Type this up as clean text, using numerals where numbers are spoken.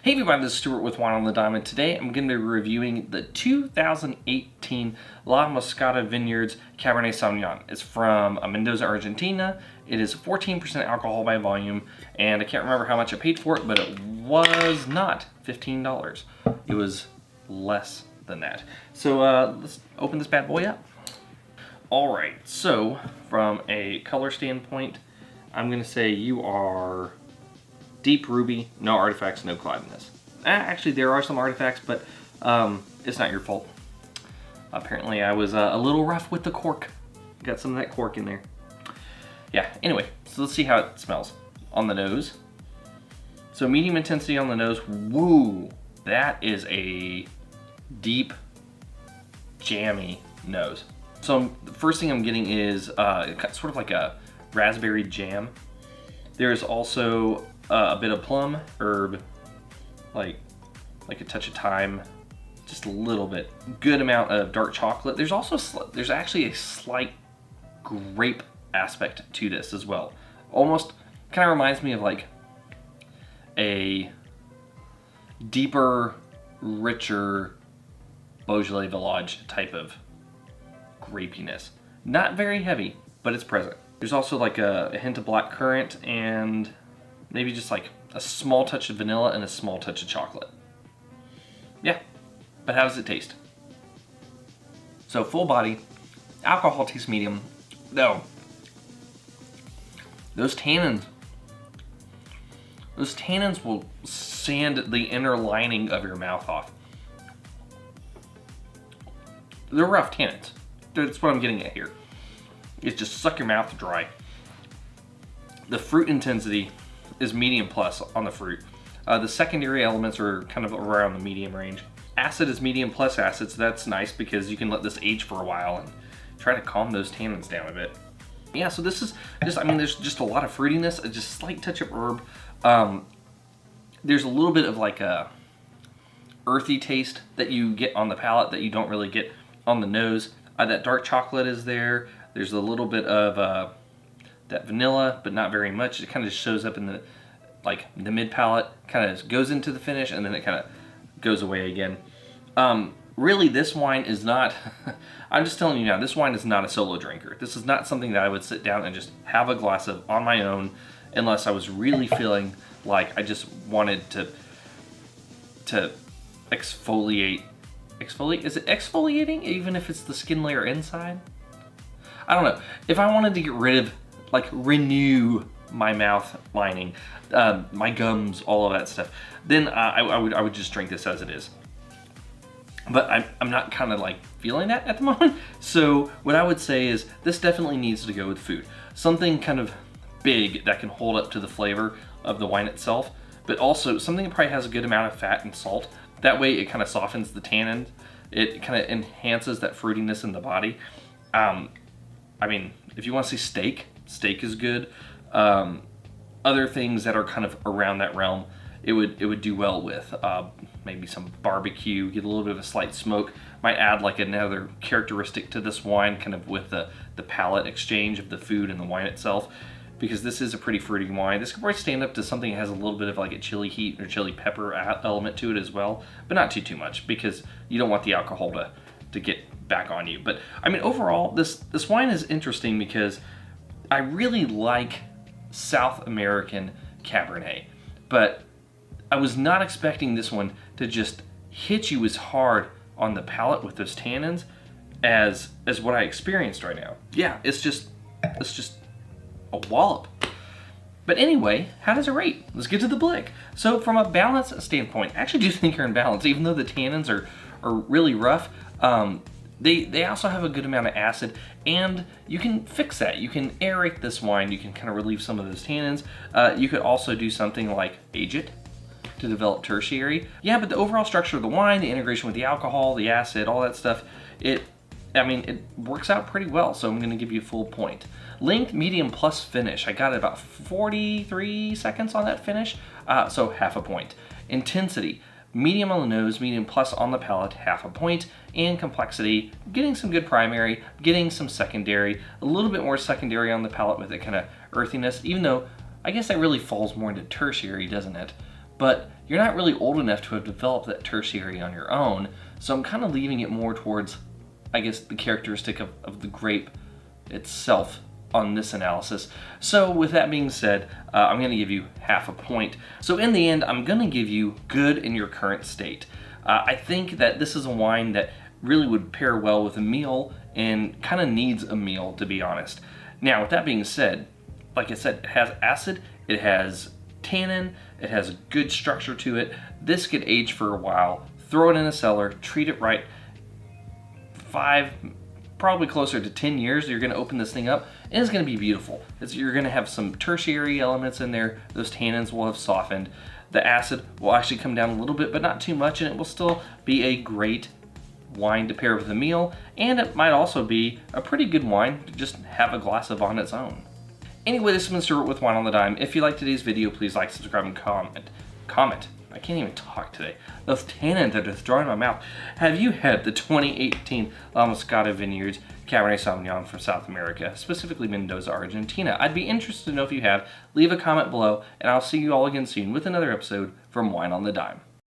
Hey everybody, this is Stuart with Wine on the Diamond. Today I'm going to be reviewing the 2018 Lot of Mascota Vineyards Cabernet Sauvignon. It's from Mendoza, Argentina. It is 14% alcohol by volume, and I can't remember how much I paid for it, but it was not $15. It was less than that. So let's open this bad boy up. Alright, so from a color standpoint, I'm going to say you are deep ruby, no artifacts, no cloudiness. Actually, there are some artifacts, but it's not your fault. Apparently, I was a little rough with the cork. Got some of that cork in there. Yeah, anyway, so let's see how it smells. On the nose. So medium intensity on the nose. Woo! That is a deep, jammy nose. So the first thing I'm getting is sort of like a raspberry jam. There's also a bit of plum, herb, like a touch of thyme, just a little bit. Good amount of dark chocolate. There's also there's actually a slight grape aspect to this as well. Almost kind of reminds me of like a deeper, richer Beaujolais Village type of grapiness. Not very heavy, but it's present. There's also like a hint of black currant and maybe just like a small touch of vanilla and a small touch of chocolate. Yeah, but how does it taste? So full body, alcohol taste medium. No, those tannins will sand the inner lining of your mouth off. They're rough tannins. That's what I'm getting at here. It's just suck your mouth dry. The fruit intensity is medium plus on the fruit. The secondary elements are kind of around the medium range. Acid is medium plus acid, so that's nice because you can let this age for a while and try to calm those tannins down a bit. Yeah, so this is just, I mean, there's just a lot of fruitiness, just a slight touch of herb. There's a little bit of like a earthy taste that you get on the palate that you don't really get on the nose. That dark chocolate is there. There's a little bit of that vanilla, but not very much. It kind of just shows up in the mid palate, kind of goes into the finish, and then it kind of goes away again. Really, this wine is not, I'm just telling you now, this wine is not a solo drinker. This is not something that I would sit down and just have a glass of on my own unless I was really feeling like I just wanted to exfoliate. Exfoliate? Is it exfoliating even if it's the skin layer inside? I don't know. If I wanted to get rid of, like, renew my mouth lining, my gums, all of that stuff, then I would just drink this as it is. But I'm not kind of like feeling that at the moment. So what I would say is this definitely needs to go with food. Something kind of big that can hold up to the flavor of the wine itself, but also something that probably has a good amount of fat and salt. That way it kind of softens the tannin. It kind of enhances that fruitiness in the body. I mean, if you want to see steak is good. Other things that are kind of around that realm, it would do well with maybe some barbecue, get a little bit of a slight smoke. Might add like another characteristic to this wine, kind of with the palate exchange of the food and the wine itself, because this is a pretty fruity wine. This could probably stand up to something that has a little bit of like a chili heat or chili pepper element to it as well, but not too much, because you don't want the alcohol to get back on you. But I mean, overall, this wine is interesting because I really like South American Cabernet, but I was not expecting this one to just hit you as hard on the palate with those tannins as what I experienced right now. Yeah, it's just a wallop. But anyway, how does it rate? Let's get to the blick. So from a balance standpoint, I actually do think you're in balance, even though the tannins are really rough. They also have a good amount of acid, and you can fix that. You can aerate this wine. You can kind of relieve some of those tannins. You could also do something like age it to develop tertiary. Yeah, but the overall structure of the wine, the integration with the alcohol, the acid, all that stuff, it works out pretty well, so I'm going to give you a full point. Length, medium plus finish. I got about 43 seconds on that finish, so half a point. Intensity, medium on the nose, medium plus on the palate, half a point. And complexity, getting some good primary, getting some secondary, a little bit more secondary on the palate with a kind of earthiness, even though I guess that really falls more into tertiary, doesn't it? But you're not really old enough to have developed that tertiary on your own. So I'm kind of leaving it more towards, I guess, the characteristic of the grape itself on this analysis. So with that being said, I'm going to give you half a point. So in the end, I'm going to give you good in your current state. I think that this is a wine that really would pair well with a meal and kind of needs a meal, to be honest. Now, with that being said, like I said, it has acid, it has tannin, it has a good structure to it. This could age for a while. Throw it in a cellar, treat it right. 5, probably closer to 10 years, you're going to open this thing up, and it's going to be beautiful. You're going to have some tertiary elements in there. Those tannins will have softened. The acid will actually come down a little bit, but not too much, and it will still be a great wine to pair with a meal, and it might also be a pretty good wine to just have a glass of on its own. Anyway, this has been Stuart with Wine on the Dime. If you liked today's video, please like, subscribe, and comment. I can't even talk today. Those tannins are just drawing my mouth. Have you had the 2018 Mascota Vineyards Cabernet Sauvignon from South America, specifically Mendoza, Argentina? I'd be interested to know if you have. Leave a comment below, and I'll see you all again soon with another episode from Wine on the Dime.